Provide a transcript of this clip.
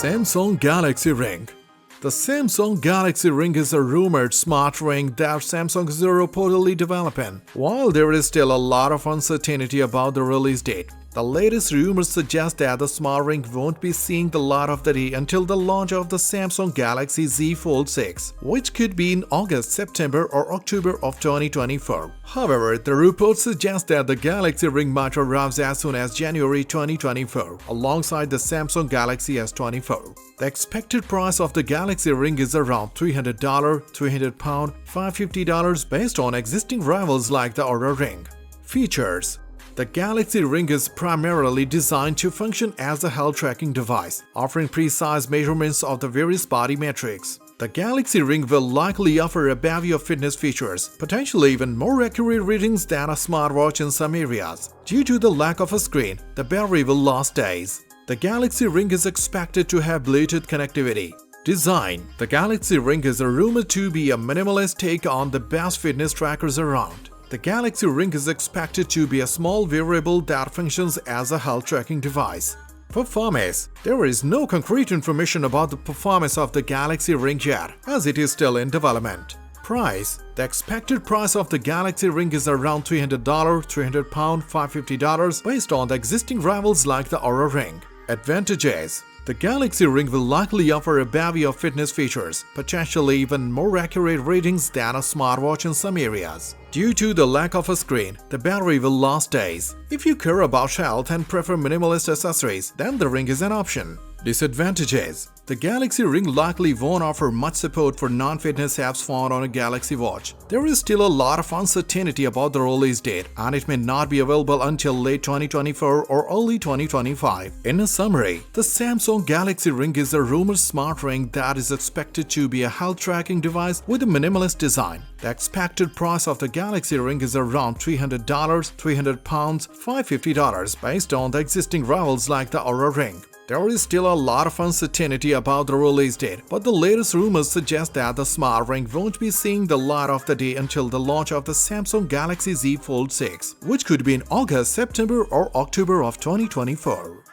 Samsung Galaxy Ring. The Samsung Galaxy Ring is a rumored smart ring that Samsung is reportedly developing. While there is still a lot of uncertainty about the release date, the latest rumors suggest that the smart ring won't be seeing the light of the day until the launch of the Samsung Galaxy Z Fold 6, which could be in August, September or October of 2024. However, the reports suggest that the Galaxy Ring might arrive as soon as January 2024, alongside the Samsung Galaxy S24. The expected price of the Galaxy Ring is around $300, £300, $550 based on existing rivals like the Oura ring. Features: the Galaxy Ring is primarily designed to function as a health tracking device, offering precise measurements of the various body metrics. The Galaxy Ring will likely offer a bevy of fitness features, potentially even more accurate readings than a smartwatch in some areas. Due to the lack of a screen, the battery will last days. The Galaxy Ring is expected to have Bluetooth connectivity. Design: the Galaxy Ring is rumored to be a minimalist take on the best fitness trackers around. The Galaxy Ring is expected to be a small wearable that functions as a health tracking device. Performance: there is no concrete information about the performance of the Galaxy Ring yet, as it is still in development. Price: the expected price of the Galaxy Ring is around $300, £300, $550 based on the existing rivals like the Oura ring. Advantages: the Galaxy Ring will likely offer a bevy of fitness features, potentially even more accurate readings than a smartwatch in some areas. Due to the lack of a screen, the battery will last days. If you care about health and prefer minimalist accessories, then the ring is an option. Disadvantages: the Galaxy Ring likely won't offer much support for non-fitness apps found on a Galaxy Watch. There is still a lot of uncertainty about the release date, and it may not be available until late 2024 or early 2025. In a summary, the Samsung Galaxy Ring is a rumored smart ring that is expected to be a health tracking device with a minimalist design. The expected price of the Galaxy Ring is around $300, £300, $550 based on the existing rivals like the Oura ring. There is still a lot of uncertainty about the release date, but the latest rumors suggest that the smart ring won't be seeing the light of the day until the launch of the Samsung Galaxy Z Fold 6, which could be in August, September or October of 2024.